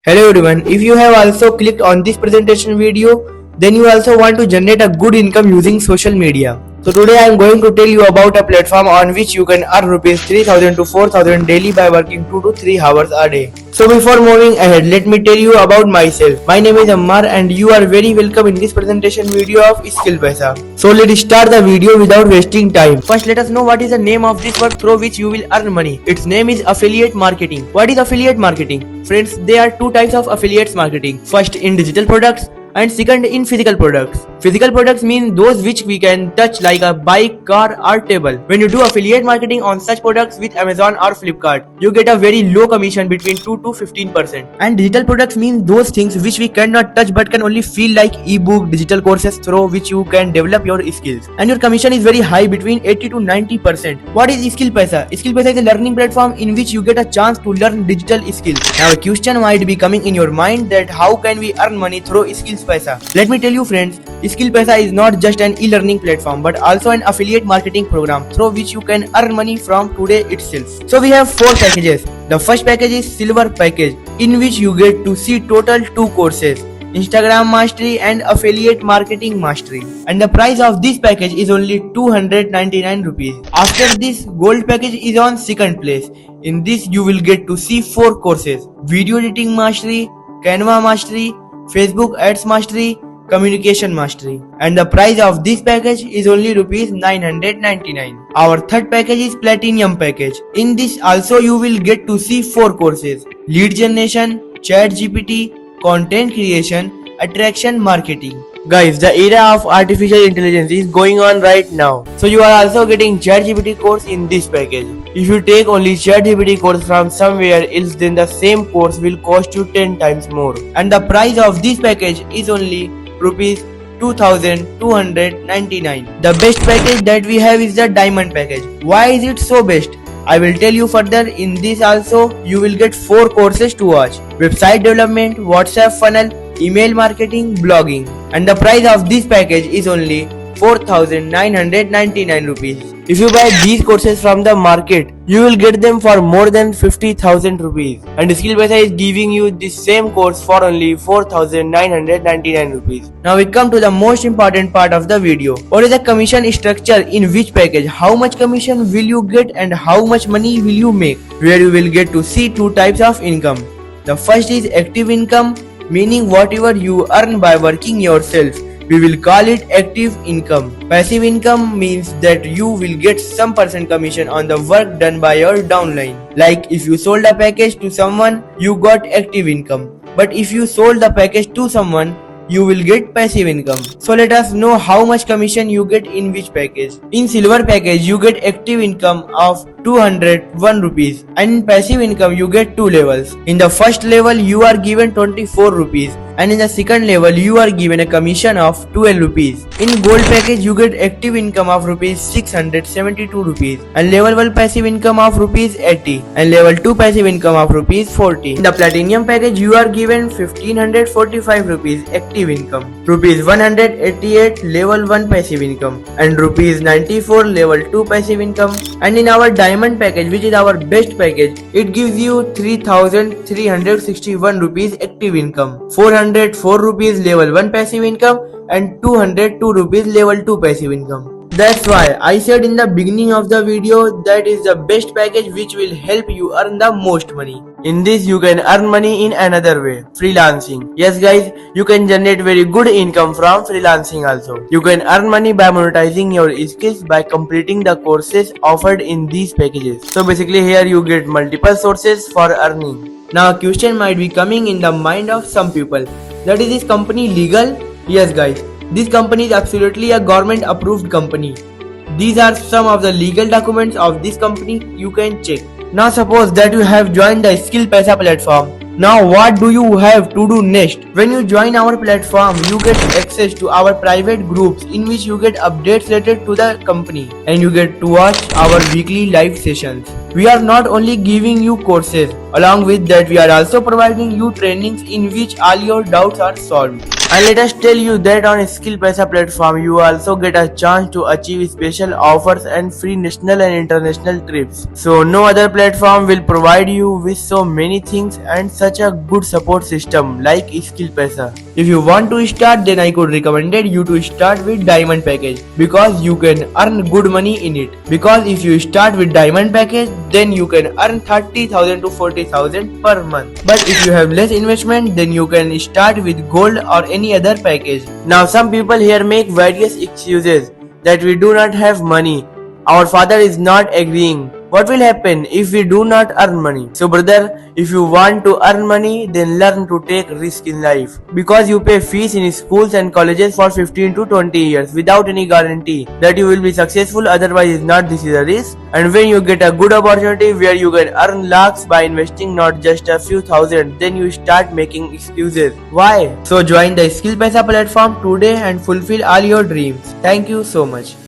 Hello everyone, if you have also clicked on this presentation video, then you also want to generate a good income using social media. So today I am going to tell you about a platform on which you can earn rupees 3000 to 4000 daily by working 2 to 3 hours a day. So before moving ahead, let me tell you about myself. My name is Ammar and you are very welcome in this presentation video of SkillPaisa. So let's start the video without wasting time. First let us know what is the name of this work through which you will earn money. Its name is affiliate marketing. What is affiliate marketing? Friends, there are two types of affiliates marketing. First in digital products and second in physical products. Physical products mean those which we can touch like a bike, car or table. When you do affiliate marketing on such products with Amazon or Flipkart, you get a very low commission between 2 to 15%. And digital products mean those things which we cannot touch but can only feel like ebook, digital courses through which you can develop your skills. And your commission is very high between 80 to 90%. What is SkillPaisa? SkillPaisa is a learning platform in which you get a chance to learn digital skills. Now a question might be coming in your mind that how can we earn money through SkillPaisa? Let me tell you friends, SkillPaisa is not just an e-learning platform but also an affiliate marketing program through which you can earn money from today itself. So we have 4 packages. The first package is Silver package, in which you get to see total 2 courses, Instagram Mastery and Affiliate Marketing Mastery. And the price of this package is only 299 rupees. After this, Gold package is on second place. In this you will get to see 4 courses, Video Editing Mastery, Canva Mastery, Facebook Ads Mastery, Communication Mastery. And the price of this package is only rupees 999. Our third package is Platinum package. In this also you will get to see 4 courses, Lead Generation, ChatGPT, Content Creation, Attraction Marketing. Guys, the era of artificial intelligence is going on right now. So you are also getting ChatGPT course in this package. If you take only ChatGPT course from somewhere else, then the same course will cost you 10 times more. And the price of this package is only rupees 2299. The best package that we have is the Diamond package. Why is it so best? I will tell you further. In this also you will get 4 courses to watch: website development, WhatsApp funnel, email marketing, blogging. And the price of this package is only 4999 rupees. If you buy these courses from the market, you will get them for more than 50,000 rupees. And SkillPaisa is giving you this same course for only 4999 rupees. Now we come to the most important part of the video. What is the commission structure in which package? How much commission will you get and how much money will you make? Where you will get to see 2 types of income. The first is active income, meaning whatever you earn by working yourself. We will call it active income. Passive income means that you will get some percent commission on the work done by your downline. Like if you sold a package to someone, you got active income. But if you sold the package to someone, you will get passive income. So let us know how much commission you get in which package. In Silver package you get active income of 201 rupees and in passive income you get 2 levels. In the first level you are given 24 rupees and in the second level you are given a commission of 12 rupees. In Gold package you get active income of rupees 672 rupees and level 1 passive income of rupees 80 and level 2 passive income of rupees 40. In the Platinum package you are given 1545 rupees active income, rupees 188 level 1 passive income and rupees 94 level 2 passive income. And in our Diamond package, which is our best package, it gives you 3361 rupees active income, 404 rupees level 1 passive income and 202 rupees level 2 passive income. That's why I said in the beginning of the video that is the best package which will help you earn the most money. In this you can earn money in another way, freelancing. Yes guys, you can generate very good income from freelancing also. You can earn money by monetizing your skills by completing the courses offered in these packages. So basically here you get multiple sources for earning. Now a question might be coming in the mind of some people. That is this company legal? Yes guys. This company is absolutely a government approved company. These are some of the legal documents of this company, you can check. Now suppose that you have joined the SkillPaisa platform. Now what do you have to do next? When you join our platform, you get access to our private groups in which you get updates related to the company and you get to watch our weekly live sessions. We are not only giving you courses, along with that we are also providing you trainings in which all your doubts are solved. And let us tell you that on SkillPesa platform you also get a chance to achieve special offers and free national and international trips. So no other platform will provide you with so many things and such a good support system like SkillPesa. If you want to start, then I could recommend you to start with Diamond package because you can earn good money in it. Because if you start with Diamond package, then you can earn 30,000 to 40,000 per month. But if you have less investment, then you can start with Gold or any other package. Now some people here make various excuses that we do not have money, our father is not agreeing. What will happen if we do not earn money? So brother, if you want to earn money, then learn to take risk in life. Because you pay fees in schools and colleges for 15 to 20 years without any guarantee that you will be successful, otherwise not, this is a risk. And when you get a good opportunity where you can earn lakhs by investing not just a few thousand, then you start making excuses. Why? So join the SkillPesa platform today and fulfill all your dreams. Thank you so much.